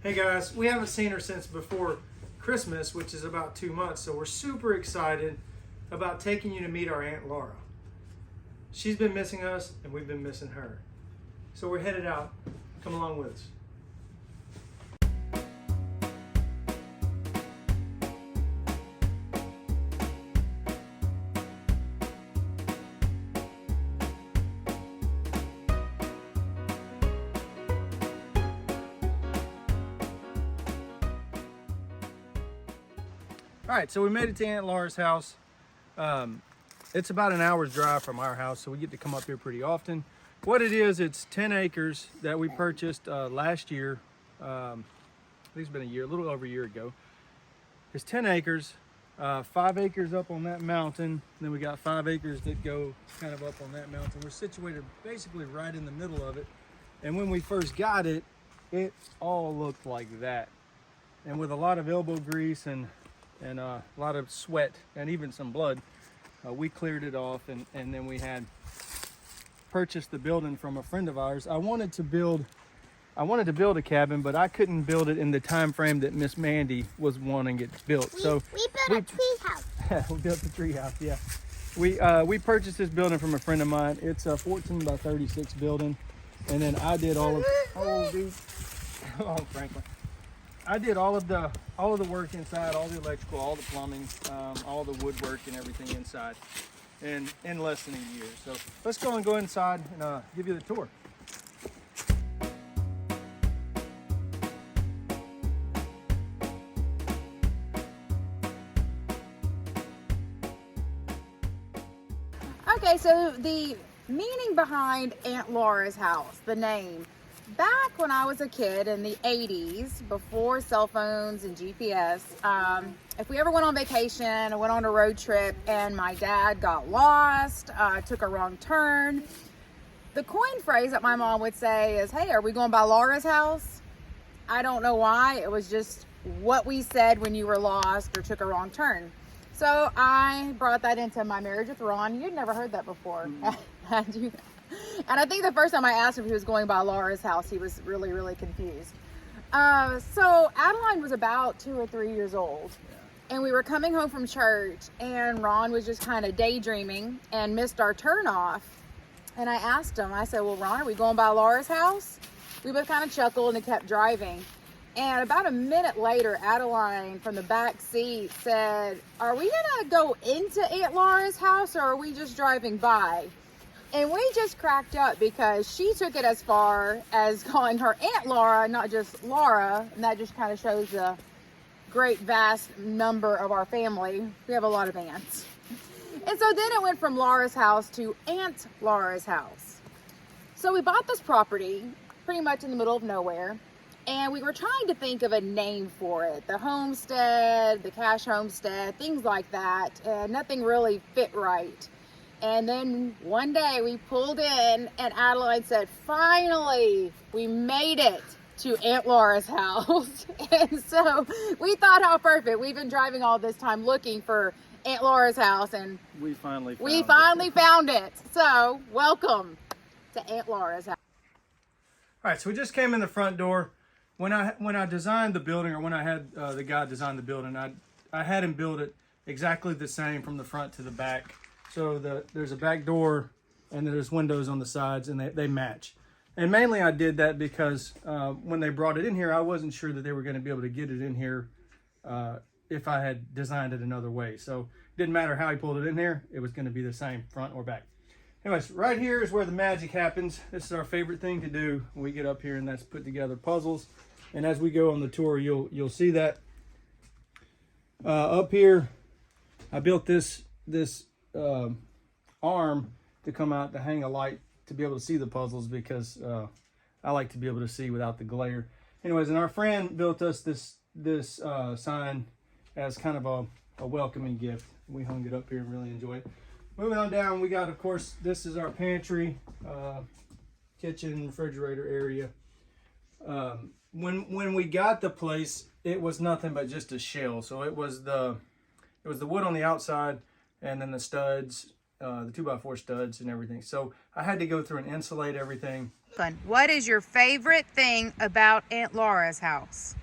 Hey guys, we haven't seen her since before Christmas, which is about 2 months, so we're super excited about taking you to meet our Aunt Laura. She's been missing us and we've been missing her. So we're headed out. Come along with us. All right, so we made it to Aunt Laura's house. It's about an hour's drive from our house, so we get to come up here pretty often. What it is, it's 10 acres that we purchased last year. I think it's been a little over a year ago. It's 10 acres, 5 acres up on that mountain. And then we got 5 acres that go kind of up on that mountain. We're situated basically right in the middle of it. And when we first got it, it all looked like that. And with a lot of elbow grease and a lot of sweat and even some blood, we cleared it off, and then we had purchased the building from a friend of ours. I wanted to build a cabin, but I couldn't build it in the time frame that Miss Mandy was wanting it built. We built a tree house. We built the tree house, yeah. We purchased this building from a friend of mine. It's a 14 by 36 building, and then I did all of Franklin. I did all of the work inside, all the electrical, all the plumbing, all the woodwork and everything inside in less than a year. So let's go inside and give you the tour. Okay, so the meaning behind Aunt Laura's house, the name. Back when I was a kid in the 80s, before cell phones and GPS, if we ever went on vacation or went on a road trip and my dad got lost, took a wrong turn, the coin phrase that my mom would say is, "Hey, are we going by Laura's house?" I don't know why. It was just what we said when you were lost or took a wrong turn. So I brought that into my marriage with Ron. You'd never heard that before, had you? And I think the first time I asked him if he was going by Laura's house, he was really, really confused. So Adeline was about 2 or 3 years old, and we were coming home from church, and Ron was just kind of daydreaming and missed our turn off. And I asked him, I said, "Well, Ron, are we going by Laura's house?" We both kind of chuckled and kept driving. And about a minute later, Adeline from the back seat said, "Are we gonna go into Aunt Laura's house, or are we just driving by?" And we just cracked up because she took it as far as calling her Aunt Laura, not just Laura. And that just kind of shows the great vast number of our family. We have a lot of aunts. And so then it went from Laura's house to Aunt Laura's house. So we bought this property pretty much in the middle of nowhere. And we were trying to think of a name for it. The homestead, the cash homestead, things like that. And nothing really fit right. And then one day we pulled in and Adeline said, "Finally, we made it to Aunt Laura's house." And so we thought, how perfect. We've been driving all this time looking for Aunt Laura's house, and We finally found it. So welcome to Aunt Laura's house. All right, so we just came in the front door. When I designed the building, or when I had the guy design the building, I had him build it exactly the same from the front to the back. So there's a back door and there's windows on the sides, and they match. And mainly I did that because when they brought it in here, I wasn't sure that they were going to be able to get it in here if I had designed it another way. So it didn't matter how he pulled it in here, it was going to be the same front or back. Anyways, right here is where the magic happens. This is our favorite thing to do when we get up here, and that's put together puzzles. And as we go on the tour, you'll see that up here, I built this arm to come out to hang a light to be able to see the puzzles, because I like to be able to see without the glare. Anyways, and our friend built us this sign as kind of a welcoming gift. We hung it up here and really enjoy it. Moving on down, we got, of course, this is our pantry, kitchen, refrigerator area. When we got the place, it was nothing but just a shell. So it was the wood on the outside, and then the studs, the 2x4 studs and everything. So I had to go through and insulate everything, Fun. What is your favorite thing about Aunt Laura's house?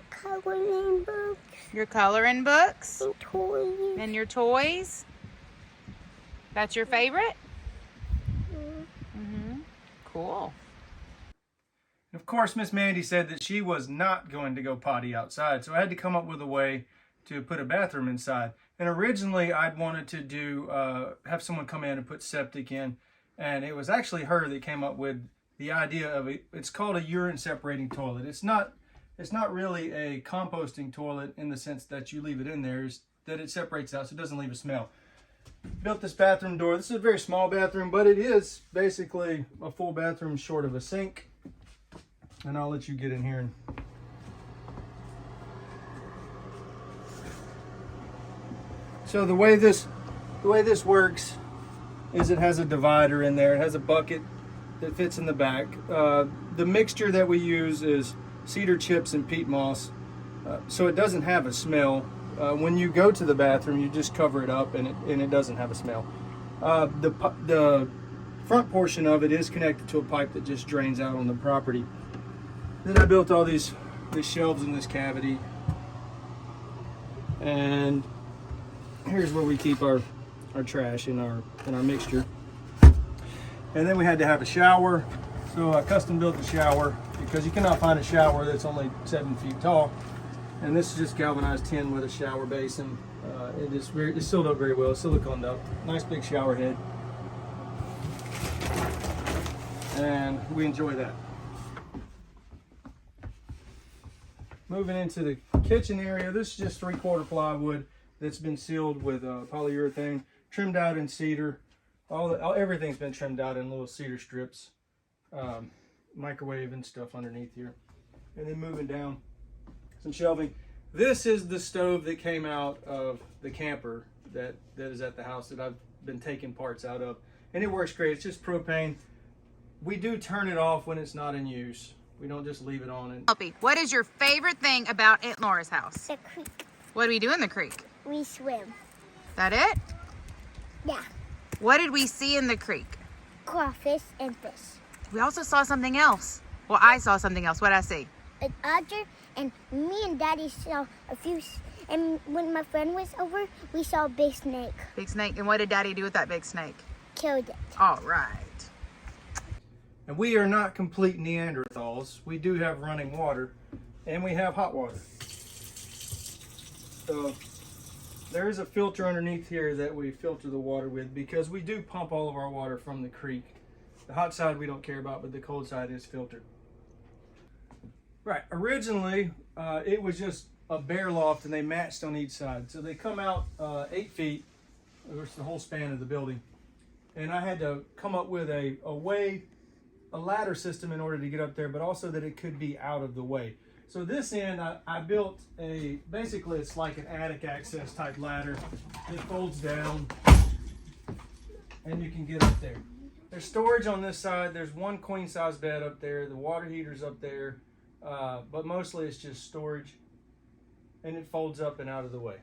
Coloring books. Your coloring books? And toys. And your toys? That's your favorite? Cool. Of course, Miss Mandy said that she was not going to go potty outside, so I had to come up with a way to put a bathroom inside. And originally, I'd wanted to do have someone come in and put septic in, and it was actually her that came up with the idea of it. It's called a urine separating toilet. It's not really a composting toilet in the sense that you leave it in there, is that it separates out so it doesn't leave a smell. Built this bathroom door. This is a very small bathroom, but it is basically a full bathroom short of a sink. And I'll let you get in here. So the way this works is it has a divider in there. It has a bucket that fits in the back. The mixture that we use is cedar chips and peat moss, so it doesn't have a smell. When you go to the bathroom, you just cover it up, and it doesn't have a smell. The front portion of it is connected to a pipe that just drains out on the property. Then I built all these shelves in this cavity, and here's where we keep our trash and our mixture. And then we had to have a shower, so I custom built the shower because you cannot find a shower that's only 7 feet tall. And this is just galvanized tin with a shower basin. It's sealed up very well, siliconed up. Nice big shower head. And we enjoy that. Moving into the kitchen area, this is just 3/4 plywood that's been sealed with polyurethane, trimmed out in cedar. Everything's been trimmed out in little cedar strips. Microwave and stuff underneath here. And then moving down, some shelving. This is the stove that came out of the camper that is at the house that I've been taking parts out of. And it works great. It's just propane. We do turn it off when it's not in use. We don't just leave it on. Puppy, what is your favorite thing about Aunt Laura's house? The creek. What do we do in the creek? We swim. That it? Yeah. What did we see in the creek? Crawfish and fish. We also saw something else. Well, I saw something else. What did I see? An otter, and me and Daddy saw a few. And when my friend was over, we saw a big snake. Big snake. And what did Daddy do with that big snake? Killed it. All right. And we are not complete Neanderthals. We do have running water, and we have hot water. So there is a filter underneath here that we filter the water with, because we do pump all of our water from the creek. The hot side we don't care about, but the cold side is filtered. Right, originally it was just a bare loft, and they matched on each side. So they come out 8 feet, which is the whole span of the building. And I had to come up with a ladder system in order to get up there, but also that it could be out of the way. So this end, I built basically it's like an attic access type ladder that folds down, and you can get up there. There's storage on this side. There's one queen size bed up there. The water heater's up there, but mostly it's just storage, and it folds up and out of the way.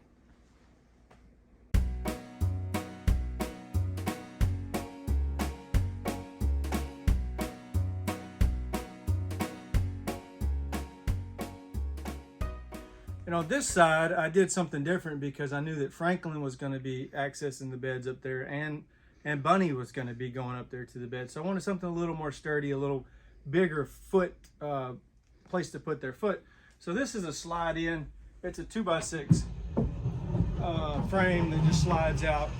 And on this side, I did something different because I knew that Franklin was going to be accessing the beds up there, and Bunny was going to be going up there to the bed. So I wanted something a little more sturdy, a little bigger place to put their foot. So this is a slide in. It's a 2x6 frame that just slides out,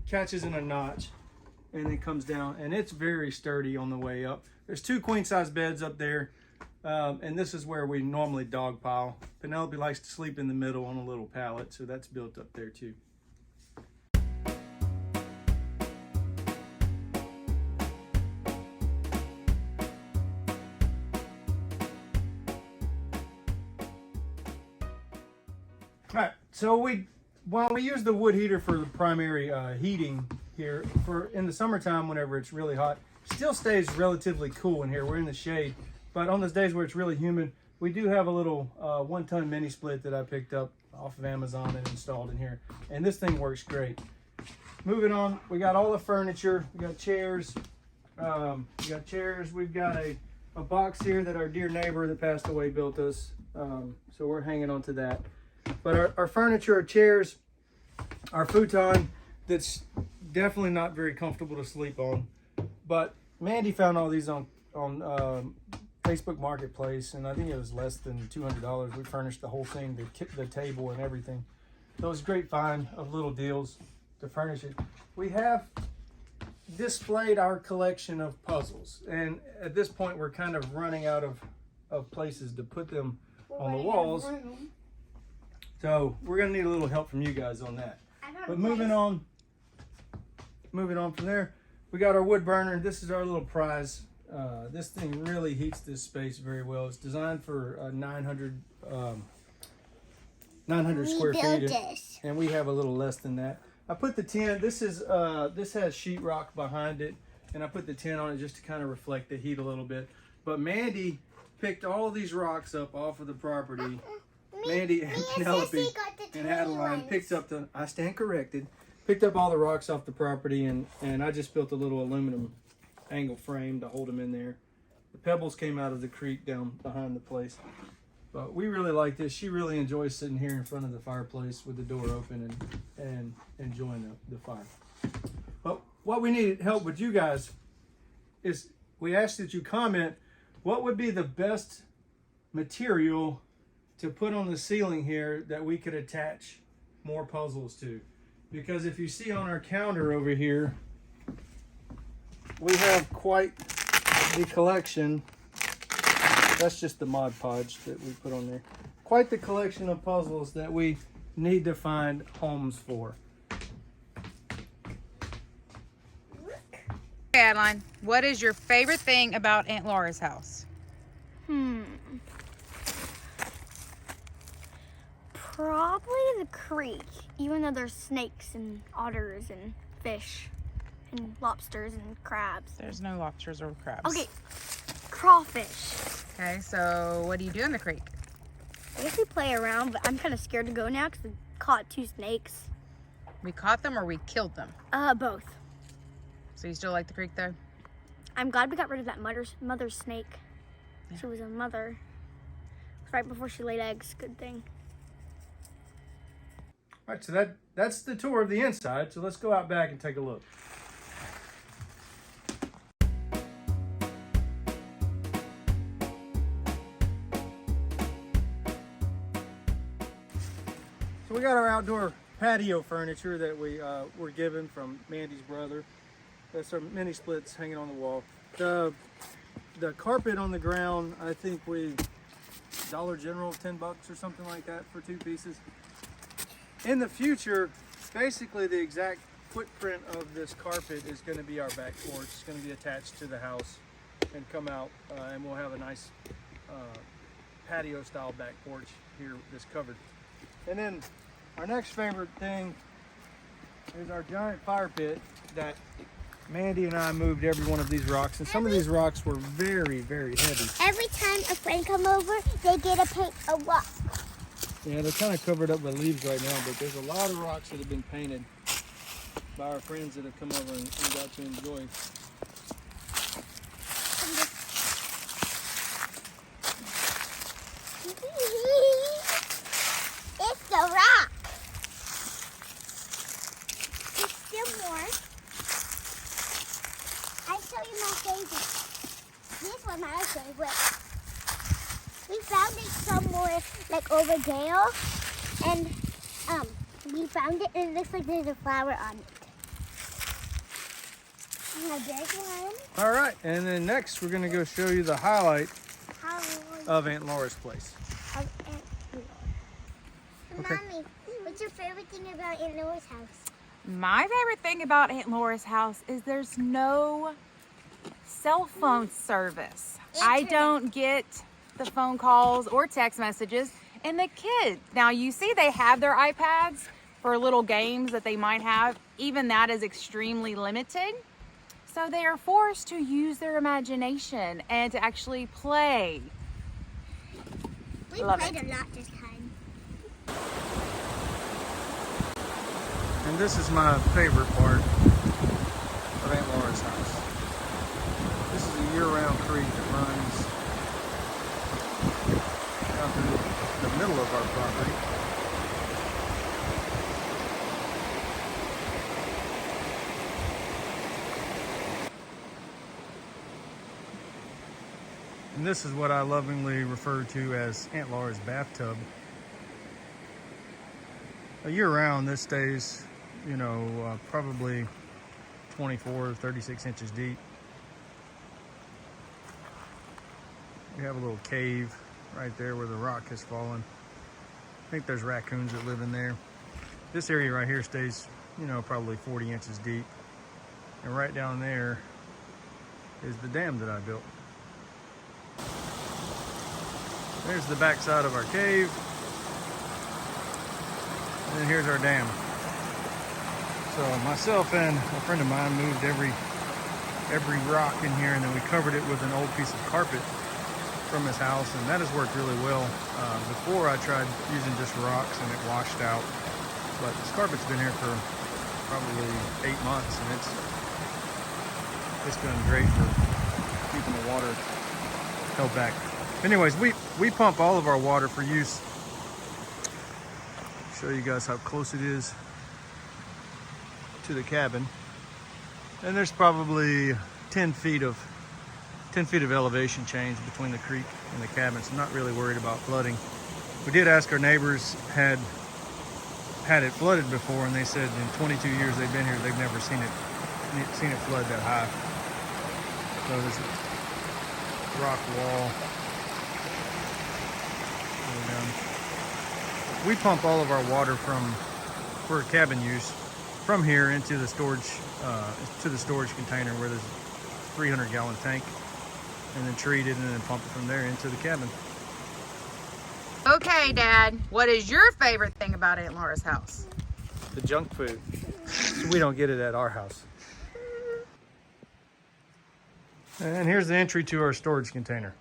catches in a notch, and then comes down. And it's very sturdy on the way up. There's 2 queen size beds up there. And this is where we normally dog pile. Penelope likes to sleep in the middle on a little pallet, so that's built up there too. Alright, so while we use the wood heater for the primary heating here, in the summertime whenever it's really hot, it still stays relatively cool in here. We're in the shade. But on those days where it's really humid, we do have a little 1-ton mini split that I picked up off of Amazon and installed in here. And this thing works great. Moving on, we got all the furniture. We got chairs, We got chairs. We've got a box here that our dear neighbor that passed away built us. So we're hanging on to that. But our furniture, our chairs, our futon, that's definitely not very comfortable to sleep on. But Mandy found all these on Facebook Marketplace, and I think it was less than $200. We furnished the whole thing, the table and everything. So it was a great find of little deals to furnish it. We have displayed our collection of puzzles, and at this point we're kind of running out of places to put them on the walls. So we're gonna need a little help from you guys on that. But moving on from there, we got our wood burner. This is our little prize. This thing really heats this space very well. It's designed for 900 square feet, and we have a little less than that. I put the tin. This has sheetrock behind it, and I put the tin on it just to kind of reflect the heat a little bit. But Mandy picked all these rocks up off of the property. Mandy and Penelope and Adeline picked up I stand corrected, picked up all the rocks off the property, and I just built a little aluminum angle frame to hold them in there. The pebbles came out of the creek down behind the place. But we really like this. She really enjoys sitting here in front of the fireplace with the door open and enjoying the fire. But what we need help with you guys is we ask that you comment what would be the best material to put on the ceiling here that we could attach more puzzles to. Because if you see on our counter over here, we have quite the collection. That's just the Mod Podge that we put on there. Quite the collection of puzzles that we need to find homes for. Hey, Adeline, what is your favorite thing about Aunt Laura's house? Probably the creek, even though there's snakes and otters and fish and lobsters and crabs. There's no lobsters or crabs. Okay, crawfish. Okay, so what do you do in the creek? I guess we play around, but I'm kind of scared to go now because we caught 2 snakes. We caught them or we killed them? Both. So you still like the creek though? I'm glad we got rid of that mother snake. Yeah. She was a mother. It was right before she laid eggs. Good thing. All right, so that's the tour of the inside. So let's go out back and take a look. So we got our outdoor patio furniture that we were given from Mandy's brother. That's our mini splits hanging on the wall. The carpet on the ground, I think we Dollar General, $10 or something like that for 2 pieces. In the future, basically the exact footprint of this carpet is going to be our back porch. It's going to be attached to the house and come out, and we'll have a nice patio style back porch here that's covered. And then our next favorite thing is our giant fire pit that Mandy and I moved every one of these rocks, and some of these rocks were very, very heavy. Every time a friend come over, they get to paint a rock. Yeah, they're kind of covered up by leaves right now, but there's a lot of rocks that have been painted by our friends that have come over and got to enjoy. It's the rock. There's still more. I'll show you my favorite. This one my favorite. We found it somewhere like over there, and we found it and it looks like there's a flower on it. And a big one. All right, and then next we're gonna go show you the highlight of Aunt Laura's place. Of Aunt Laura. Okay. Mommy, what's your favorite thing about Aunt Laura's house? My favorite thing about Aunt Laura's house is there's no cell phone service. I don't get the phone calls or text messages. And the kids, now you see they have their iPads for little games that they might have. Even that is extremely limited. So they are forced to use their imagination and to actually play. We Love played it. a lot this time. And this is my favorite part of Aunt Laura's house. This is a year-round creek that runs down through the middle of our property. And this is what I lovingly refer to as Aunt Laura's bathtub. A year round, this stays, you know, probably 24, 36 inches deep. We have a little cave right there where the rock has fallen. I think there's raccoons that live in there. This area right here stays, you know, probably 40 inches deep. And right down there is the dam that I built. There's the back side of our cave. And then here's our dam. So myself and a friend of mine moved every rock in here, and then we covered it with an old piece of carpet from his house, and that has worked really well. Before I tried using just rocks and it washed out, but this carpet's been here for probably 8 months, and it's been great for keeping the water held back. Anyways, we pump all of our water for use. Show you guys how close it is to the cabin, and there's probably 10 feet of elevation change between the creek and the cabin, so I'm not really worried about flooding. We did ask our neighbors had it flooded before, and they said in 22 years they've been here, they've never seen it flood that high. So there's a rock wall. We pump all of our water for cabin use from here into the storage container where there's a 300-gallon tank, and then treat it and then pump it from there into the cabin. Okay, Dad, what is your favorite thing about Aunt Laura's house? The junk food. So we don't get it at our house. And here's the entry to our storage container.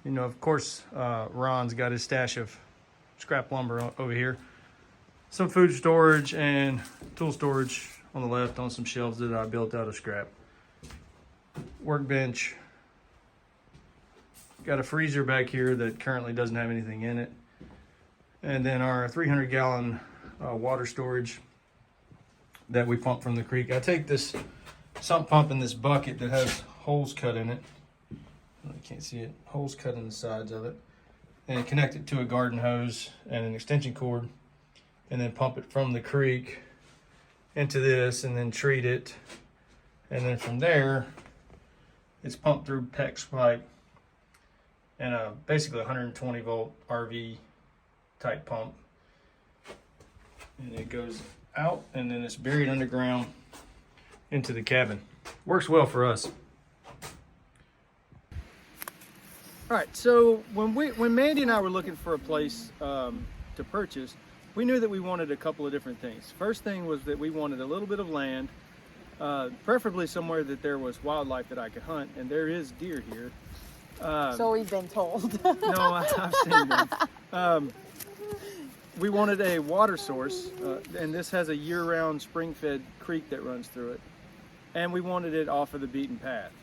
You know, of course, Ron's got his stash of scrap lumber over here. Some food storage and tool storage on the left on some shelves that I built out of scrap. Workbench. Got a freezer back here that currently doesn't have anything in it. And then our 300-gallon water storage that we pump from the creek. I take this sump pump in this bucket that has holes cut in it. I can't see it. Holes cut in the sides of it. And connect it to a garden hose and an extension cord, and then pump it from the creek into this, and then treat it. And then from there, it's pumped through PEX pipe and basically 120 volt RV type pump. And it goes out, and then it's buried underground into the cabin. Works well for us. All right, so when Mandy and I were looking for a place to purchase, we knew that we wanted a couple of different things. First thing was that we wanted a little bit of land, preferably somewhere that there was wildlife that I could hunt, and there is deer here. So we've been told. No, I've seen them. We wanted a water source, and this has a year-round spring-fed creek that runs through it, and we wanted it off of the beaten path.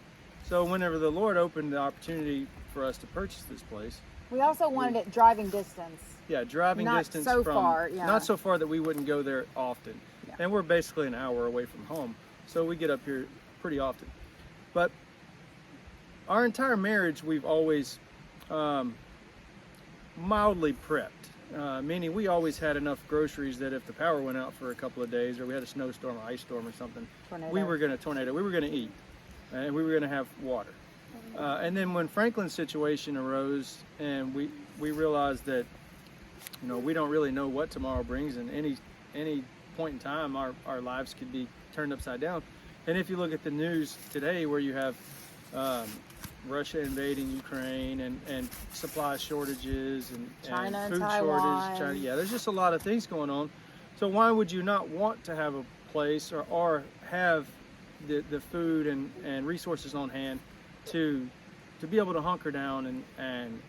So whenever the Lord opened the opportunity for us to purchase this place, We also wanted it driving distance. yeah, driving Not distance so from far, yeah. not so far that we wouldn't go there often, Yeah. and we're basically an hour away from home, so we get up here pretty often. But our entire marriage, we've always mildly prepped, meaning we always had enough groceries that if the power went out for a couple of days, or we had a snowstorm or ice storm or something, we were going to eat, and we were going to have water. And then when Franklin's situation arose, and we realized that, you know, we don't really know what tomorrow brings, and any point in time our lives could be turned upside down. And if you look at the news today, where you have Russia invading Ukraine, and supply shortages, and China and food Taiwan. shortage, yeah, there's just a lot of things going on. So why would you not want to have a place or have the food and resources on hand to be able to hunker down and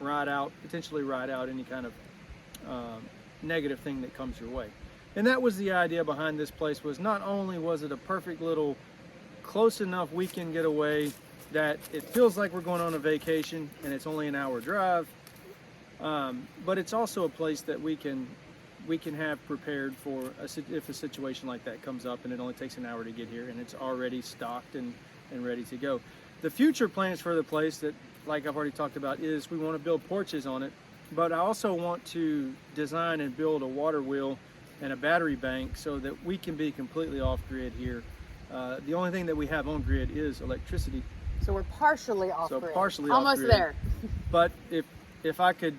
potentially ride out any kind of negative thing that comes your way? And that was the idea behind this place. Was not only was it a perfect little close enough weekend getaway that it feels like we're going on a vacation and it's only an hour drive, but it's also a place that we can have prepared for if a situation like that comes up and it only takes an hour to get here and it's already stocked and ready to go. The future plans for the place, that like I've already talked about, is we want to build porches on it, but I also want to design and build a water wheel and a battery bank so that we can be completely off grid here. The only thing that we have on grid is electricity. So we're partially off So grid. partially Almost off grid. there. But if I could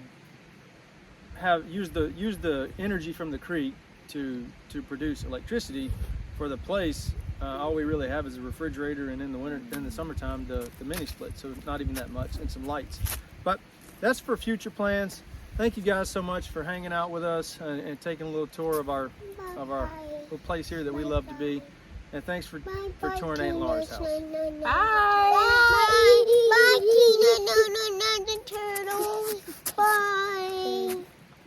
use the energy from the creek to produce electricity for the place, all we really have is a refrigerator, and in the summertime the mini split, so not even that much, and some lights. But that's for future plans. Thank you guys so much for hanging out with us and taking a little tour of our little place here that we love to be. And thanks for touring Aunt Laura's house. Bye. Bye. Bye. Bye. Bye. Turtle.